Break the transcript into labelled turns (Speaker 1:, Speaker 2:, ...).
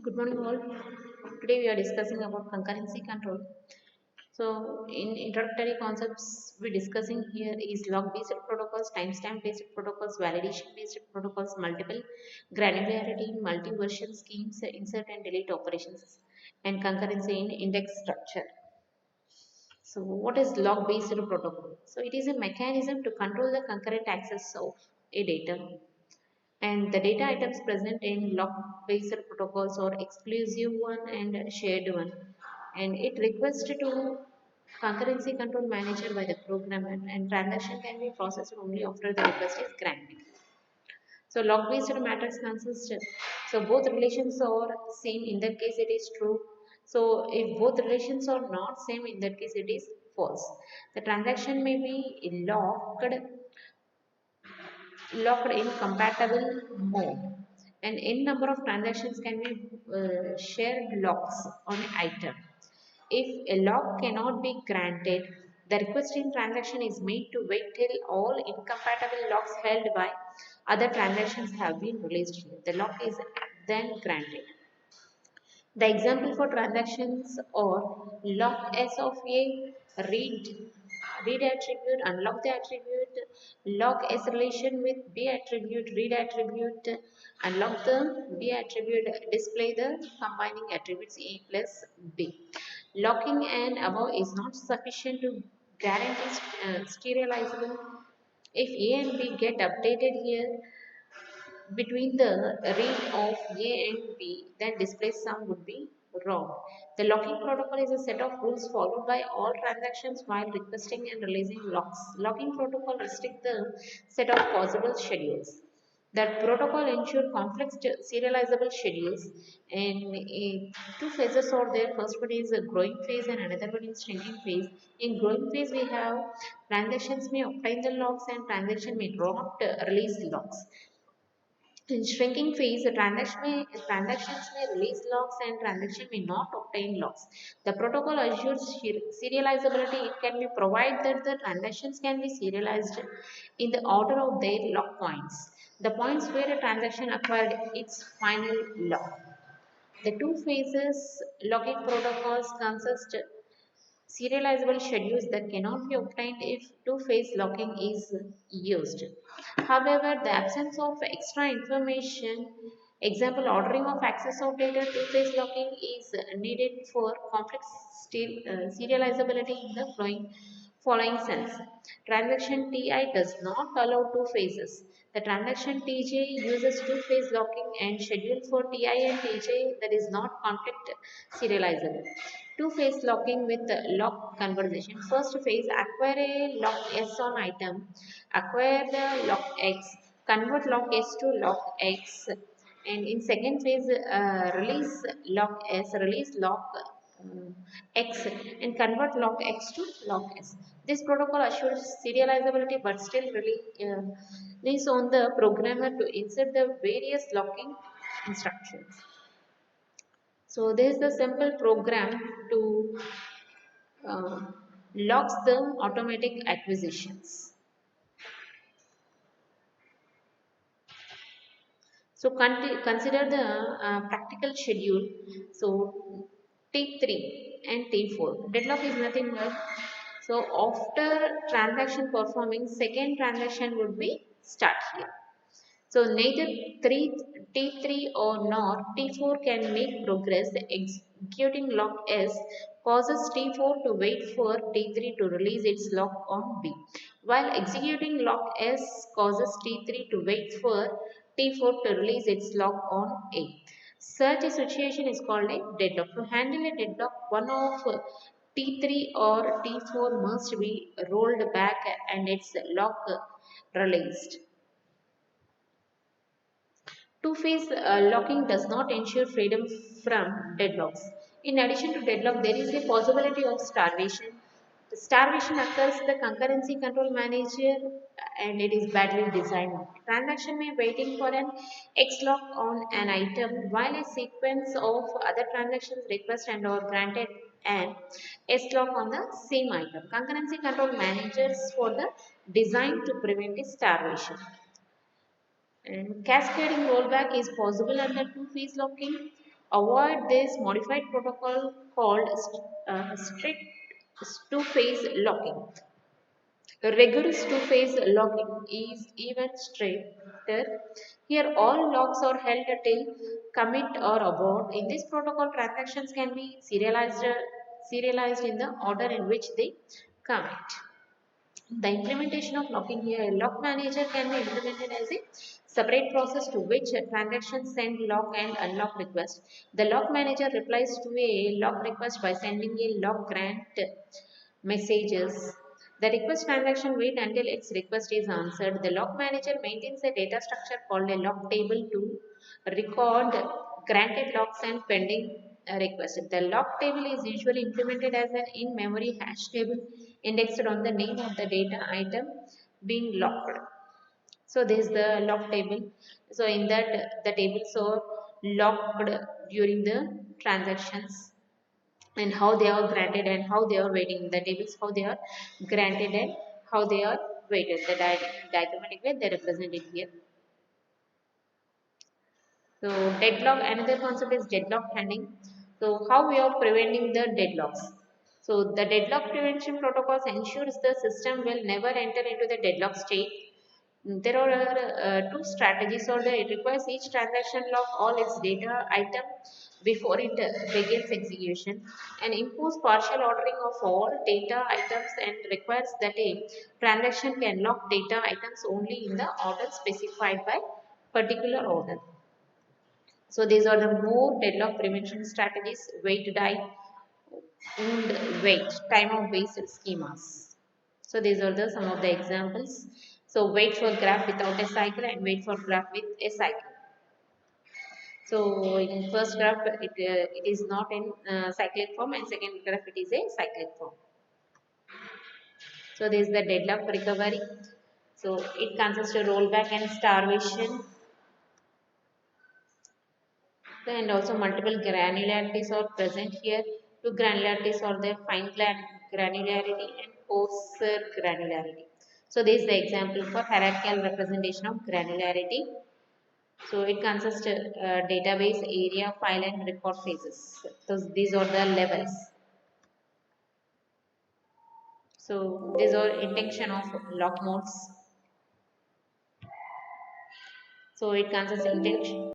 Speaker 1: Good morning all. Today we are discussing about concurrency control. So in introductory concepts we discussing here is log based protocols, timestamp based protocols, validation based protocols, multiple granularity, multi-version schemes, insert and delete operations, and concurrency in index structure. So what is log based protocol? So it is a mechanism to control the concurrent access of a data, and the data items present in lock-based protocols are exclusive one and shared one, and it requests to concurrency control manager by the programmer, and transaction can be processed only after the request is granted. So log-based matrix consists, so both relations are same, in that case it is true. So if both relations are not same, in that case it is false. The transaction may be locked in compatible mode, and n number of transactions can be shared locks on an item. If a lock cannot be granted, the requesting transaction is made to wait till all incompatible locks held by other transactions have been released. The lock is then granted. The example for transactions are lock S of A, read attribute, unlock the attribute, lock S relation with B attribute, read attribute, unlock the B attribute, display the combining attributes A plus B. Locking and above is not sufficient to guarantee serializable. If A and B get updated here, between the read of A and B, then display sum would be wrong. The locking protocol is a set of rules followed by all transactions while requesting and releasing locks. Locking protocol restricts the set of possible schedules. That protocol ensure complex serializable schedules, and two phases are there. First one is a growing phase and another one is shrinking phase. In growing phase we have transactions may obtain the locks and transaction may not release locks. In shrinking phase, transactions may release locks and transaction may not obtain locks. The protocol assures serializability. It can be provided that the transactions can be serialized in the order of their lock points, the points where a transaction acquired its final lock. The two phases locking protocols consist serializable schedules that cannot be obtained if two-phase locking is used. However, the absence of extra information, example ordering of access of data, two-phase locking is needed for complex serializability in the following sense. Transaction Ti does not allow two phases. The transaction Tj uses two-phase locking and schedule for Ti and Tj that is not conflict serializable. Two-phase locking with lock conversation. First phase, acquire a lock S on item, acquire the lock X, convert lock S to lock X, and in second phase, release lock S, release lock X, and convert lock X to lock S. This protocol assures serializability but still really leans on the programmer to insert the various locking instructions. So there is the simple program to uh, locks the automatic acquisitions. So consider the practical schedule. So T3 and T4. Deadlock is nothing but, so after transaction performing, second transaction would be start here. So neither T3 or nor T4 can make progress. Executing lock S causes T4 to wait for T3 to release its lock on B, while executing lock S causes T3 to wait for T4 to release its lock on A. Such a situation is called a deadlock. To handle a deadlock, one of T3 or T4 must be rolled back and its lock released. Two-phase locking does not ensure freedom from deadlocks. In addition to deadlock, there is a possibility of starvation. The starvation occurs in the concurrency control manager and it is badly designed. Transaction may waiting for an X lock on an item while a sequence of other transactions request and or granted an S lock on the same item. Concurrency control managers for the design to prevent a starvation. And cascading rollback is possible under two-phase locking. avoid this modified protocol called strict two-phase locking. Rigorous two-phase locking is even stricter. Here, all locks are held till commit or abort. In this protocol, transactions can be serialized in the order in which they commit. The implementation of locking here, lock manager can be implemented as a separate process to which transactions send lock and unlock request. The lock manager replies to a lock request by sending a lock grant messages. The request transaction wait until its request is answered. The lock manager maintains a data structure called a lock table to record granted locks and pending requests. The lock table is usually implemented as an in-memory hash table indexed on the name of the data item being locked. So this is the lock table. So in that the tables are locked during the transactions and how they are granted and how they are waiting. The tables how they are granted and how they are waited. The diagrammatic way they represent it here. So deadlock, another concept is deadlock handling. So how we are preventing the deadlocks. So the deadlock prevention protocols ensures the system will never enter into the deadlock state. There are two strategies or it requires each transaction lock all its data item before it begins execution and impose partial ordering of all data items and requires that a transaction can lock data items only in the order specified by particular order. So these are the more deadlock prevention strategies, wait die and wait timeout based schemas. So these are the some of the examples. So wait for graph without a cycle and wait for graph with a cycle. So in first graph it is not in cyclic form and second graph it is a cyclic form. So this is the deadlock recovery. So it consists of rollback and starvation. And also multiple granularities are present here. Two granularities are there, fine granularity and coarser granularity. So this is the example for hierarchical representation of granularity. So it consists of database, area, file and record phases. So these are the levels. So these are intention of lock modes. So it consists intention.